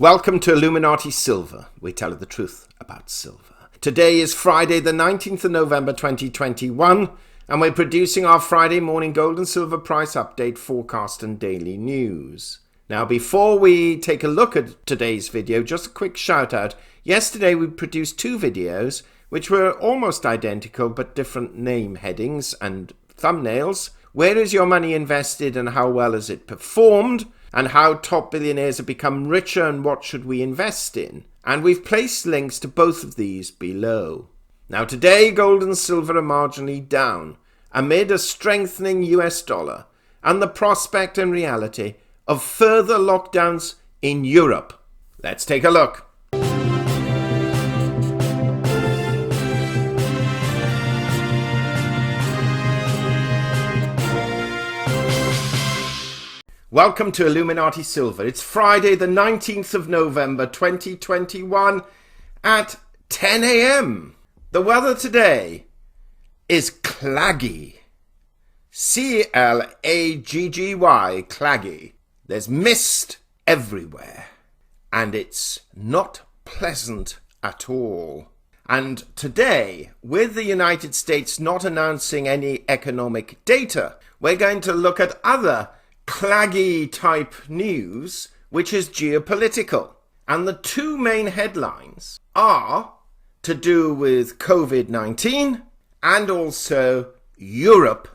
Welcome to Illuminati Silver. We tell you the truth about silver. Today is Friday the 19th of November 2021 and we're producing our Friday morning gold and silver price update, forecast and daily news. Now before we take a look at today's video, just a quick shout out. Yesterday we produced two videos which were almost identical but different name headings and thumbnails. Where is your money invested and how well has it performed? And how top billionaires have become richer and what should we invest in? And we've placed links to both of these below. Now today, gold and silver are marginally down amid a strengthening US dollar and the prospect and reality of further lockdowns in Europe. Let's take a look. Welcome to Illuminati Silver. It's Friday the 19th of November 2021 at 10 a.m. The weather today is claggy. C-L-A-G-G-Y, claggy. There's mist everywhere and it's not pleasant at all. And today, with the United States not announcing any economic data, we're going to look at other claggy type news, which is geopolitical. And the two main headlines are to do with COVID-19 and also Europe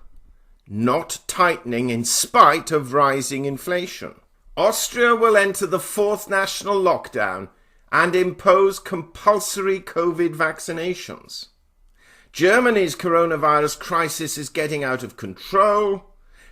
not tightening in spite of rising inflation. Austria will enter the fourth national lockdown and impose compulsory COVID vaccinations. Germany's coronavirus crisis is getting out of control.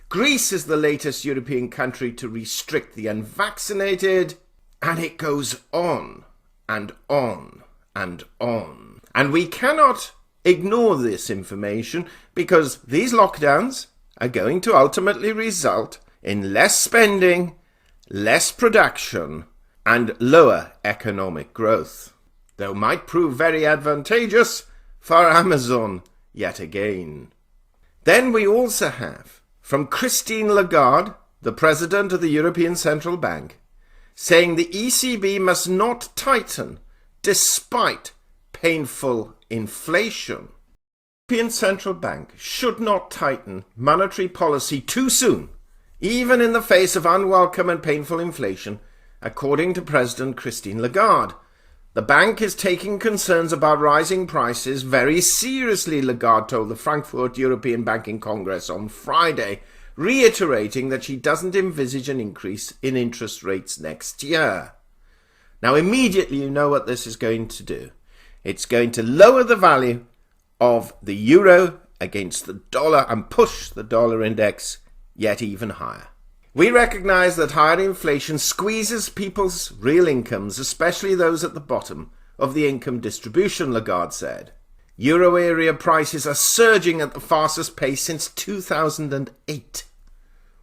Greece is the latest European country to restrict the unvaccinated, and it goes on and on and on. And we cannot ignore this information because these lockdowns are going to ultimately result in less spending, less production, and lower economic growth, though might prove very advantageous for Amazon yet again. Then we also have from Christine Lagarde, the president of the European Central Bank, saying the ECB must not tighten despite painful inflation. The European Central Bank should not tighten monetary policy too soon, even in the face of unwelcome and painful inflation, according to President Christine Lagarde. The bank is taking concerns about rising prices very seriously, Lagarde told the Frankfurt European Banking Congress on Friday, reiterating that she doesn't envisage an increase in interest rates next year. Now, immediately you know what this is going to do. It's going to lower the value of the euro against the dollar and push the dollar index yet even higher. We recognize that higher inflation squeezes people's real incomes, especially those at the bottom of the income distribution, Lagarde said. Euro area prices are surging at the fastest pace since 2008.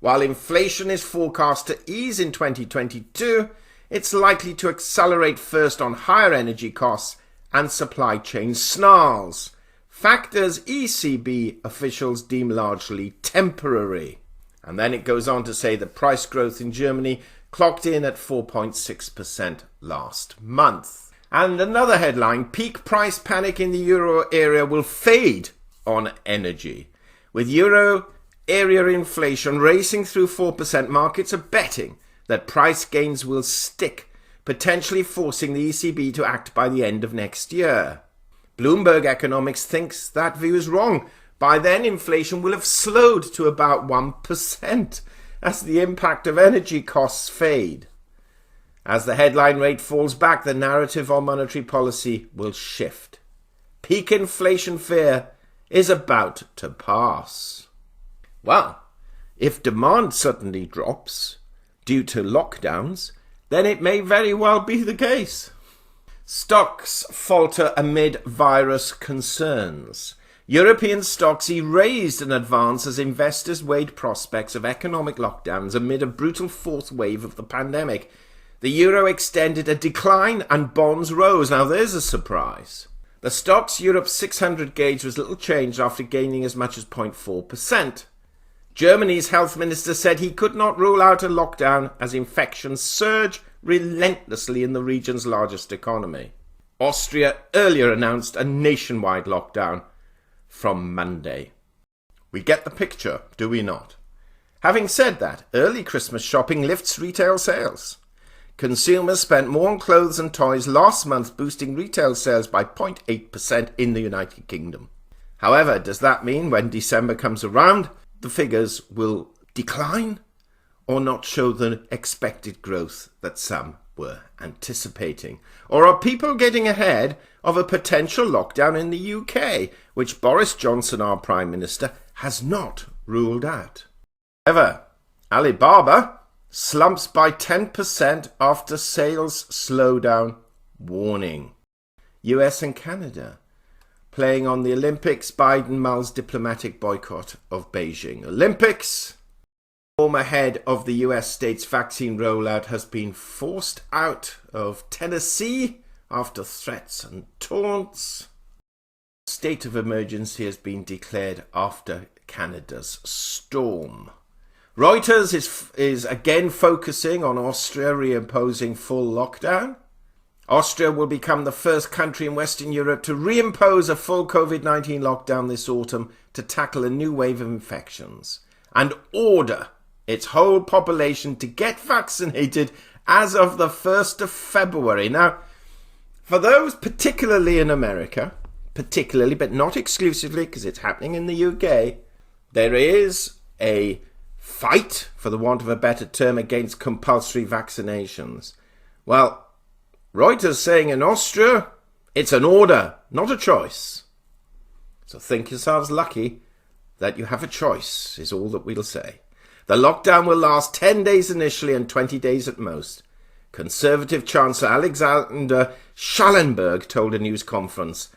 While inflation is forecast to ease in 2022, it's likely to accelerate first on higher energy costs and supply chain snarls, factors ECB officials deem largely temporary. And then it goes on to say that price growth in Germany clocked in at 4.6% last month. And another headline, peak price panic in the euro area will fade on energy. With euro area inflation racing through 4%, markets are betting that price gains will stick, potentially forcing the ECB to act by the end of next year. Bloomberg Economics thinks that view is wrong. By then, inflation will have slowed to about 1% as the impact of energy costs fade. As the headline rate falls back, the narrative on monetary policy will shift. Peak inflation fear is about to pass. Well, if demand suddenly drops due to lockdowns, then it may very well be the case. Stocks falter amid virus concerns. European stocks erased in advance as investors weighed prospects of economic lockdowns amid a brutal fourth wave of the pandemic. The euro extended a decline and bonds rose. Now there's a surprise. The Stoxx Europe 600 gauge was little changed after gaining as much as 0.4%. Germany's health minister said he could not rule out a lockdown as infections surge relentlessly in the region's largest economy. Austria earlier announced a nationwide lockdown from Monday. We get the picture, do we not? Having said that, early Christmas shopping lifts retail sales. Consumers spent more on clothes and toys last month, boosting retail sales by 0.8% in the United Kingdom. However, does that mean when December comes around, the figures will decline or not show the expected growth that some were anticipating? Or are people getting ahead of a potential lockdown in the UK, which Boris Johnson, our Prime Minister, has not ruled out? However, Alibaba slumps by 10% after sales slowdown warning. US and Canada playing on the Olympics. Biden mulls diplomatic boycott of Beijing Olympics. Former head of the US state's vaccine rollout has been forced out of Tennessee after threats and taunts. State of emergency has been declared after Canada's storm. Reuters is again focusing on Austria reimposing full lockdown. Austria will become the first country in Western Europe to reimpose a full COVID-19 lockdown this autumn to tackle a new wave of infections and order its whole population to get vaccinated as of the 1st of February. Now, for those particularly in America, particularly but not exclusively because it's happening in the UK, there is a fight, for the want of a better term, against compulsory vaccinations. Well, Reuters saying in Austria, it's an order, not a choice. So think yourselves lucky that you have a choice, is all that we'll say. The lockdown will last 10 days initially and 20 days at most. Conservative Chancellor Alexander Schallenberg told a news conference,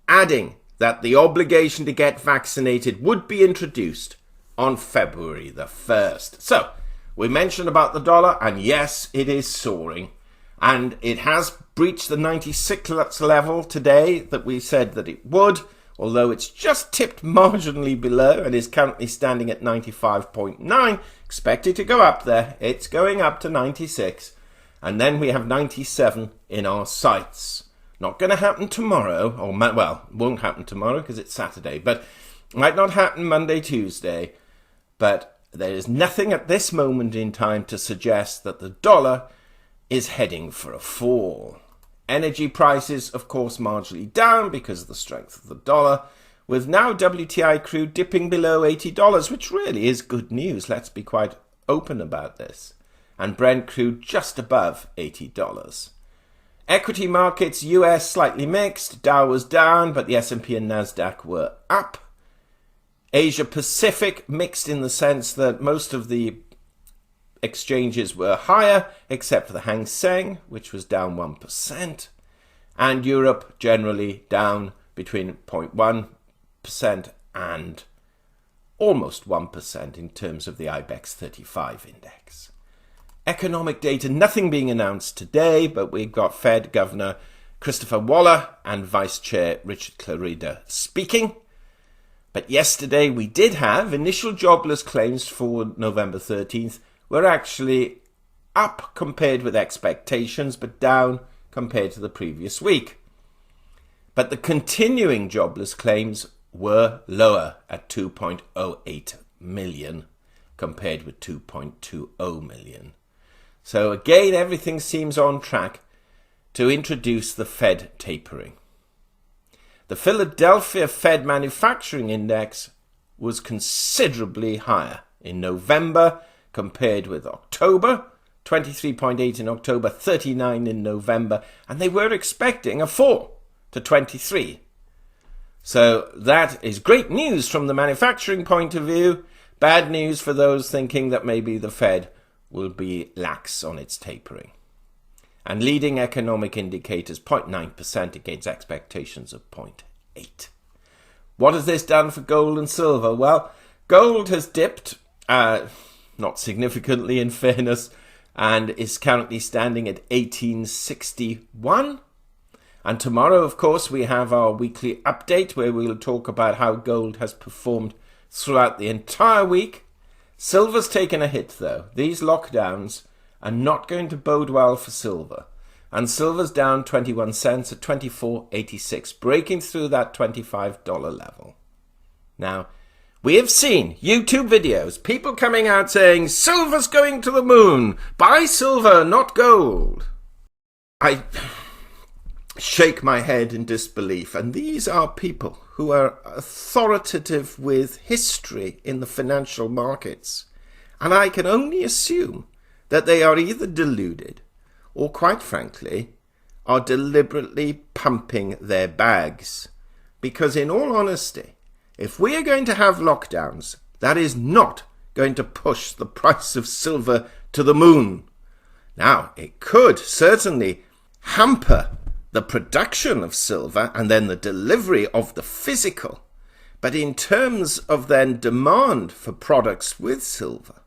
adding that the obligation to get vaccinated would be introduced on February the 1st. So, we mentioned about the dollar, and yes, it is soaring. And it has breached the 96 level today that we said that it would, although it's just tipped marginally below and is currently standing at 95.9. Expected to go up there. It's going up to 96. And then we have 97 in our sights. Not going to happen tomorrow, or well, won't happen tomorrow because it's Saturday, but might not happen Monday, Tuesday. But there is nothing at this moment in time to suggest that the dollar is heading for a fall. Energy prices, of course, marginally down because of the strength of the dollar, with now WTI crude dipping below $80, which really is good news. Let's be quite open about this. And Brent crude just above $80. Equity markets, US slightly mixed. Dow was down, but the S&P and Nasdaq were up. Asia Pacific mixed in the sense that most of the exchanges were higher, except for the Hang Seng, which was down 1%. And Europe generally down between 0.1% and almost 1% in terms of the IBEX 35 index. Economic data, nothing being announced today, but we've got Fed Governor Christopher Waller and Vice Chair Richard Clarida speaking. But yesterday we did have initial jobless claims for November 13th were actually up compared with expectations, but down compared to the previous week. But the continuing jobless claims were lower at 2.08 million compared with 2.20 million. So again, everything seems on track to introduce the Fed tapering. The Philadelphia Fed Manufacturing Index was considerably higher in November compared with October, 23.8 in October, 39 in November, and they were expecting a fall to 23. So that is great news from the manufacturing point of view, bad news for those thinking that maybe the Fed will be lax on its tapering. And leading economic indicators 0.9% against expectations of 0.8. What has this done for gold and silver? Well, gold has dipped, not significantly in fairness, and is currently standing at 1861. And tomorrow, of course, we have our weekly update where we'll talk about how gold has performed throughout the entire week. Silver's taken a hit, though. These lockdowns are not going to bode well for silver. And silver's down 21 cents at 24.86, breaking through that $25 level. Now, we have seen YouTube videos, people coming out saying, silver's going to the moon, buy silver, not gold. I shake my head in disbelief, and these are people who are authoritative with history in the financial markets, and I can only assume that they are either deluded or, quite frankly, are deliberately pumping their bags. Because in all honesty, if we are going to have lockdowns, that is not going to push the price of silver to the moon. Now, it could certainly hamper the production of silver and then the delivery of the physical. But in terms of then demand for products with silver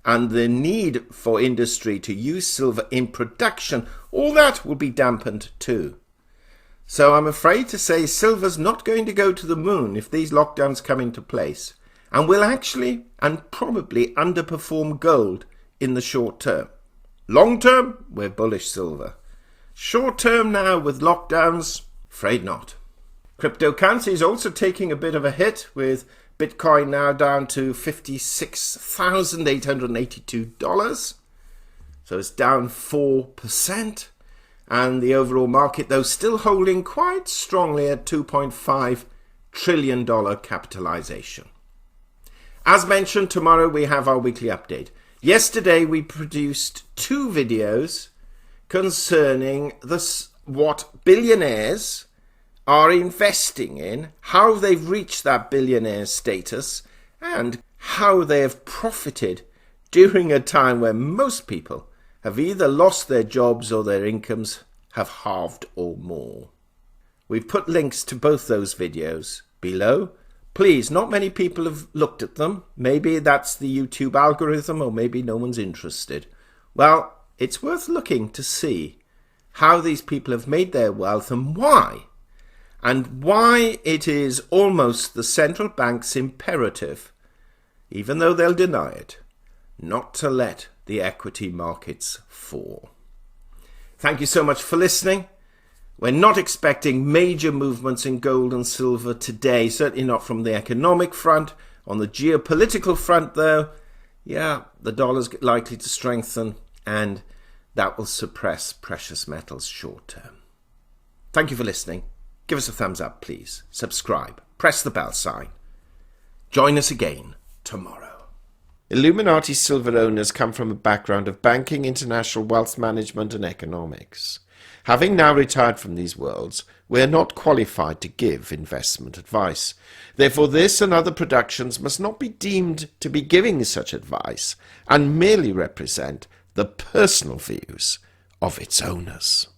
and the need for industry to use silver in production, all that will be dampened too. So I'm afraid to say silver's not going to go to the moon if these lockdowns come into place, and will actually and probably underperform gold in the short term. Long term, we're bullish silver. Short term now with lockdowns, afraid not. Cryptocurrency is also taking a bit of a hit, with Bitcoin now down to $56,882. So it's down 4%. And the overall market, though, still holding quite strongly at $2.5 trillion capitalization. As mentioned, tomorrow we have our weekly update. Yesterday we produced 2 videos concerning what billionaires are investing in, how they've reached that billionaire status, and how they have profited during a time where most people have either lost their jobs or their incomes have halved or more. We've put links to both those videos below. Please, not many people have looked at them. Maybe that's the YouTube algorithm, or maybe no one's interested. Well, it's worth looking to see how these people have made their wealth and why it is almost the central bank's imperative, even though they'll deny it, not to let the equity markets fall. Thank you so much for listening. We're not expecting major movements in gold and silver today, certainly not from the economic front. On the geopolitical front, though, the dollar's likely to strengthen, and that will suppress precious metals short term. Thank you for listening. Give us a thumbs up, please. Subscribe. Press the bell sign. Join us again tomorrow. Illuminati silver owners come from a background of banking, international wealth management and economics. Having now retired from these worlds, we are not qualified to give investment advice. Therefore, this and other productions must not be deemed to be giving such advice, and merely represent the personal views of its owners.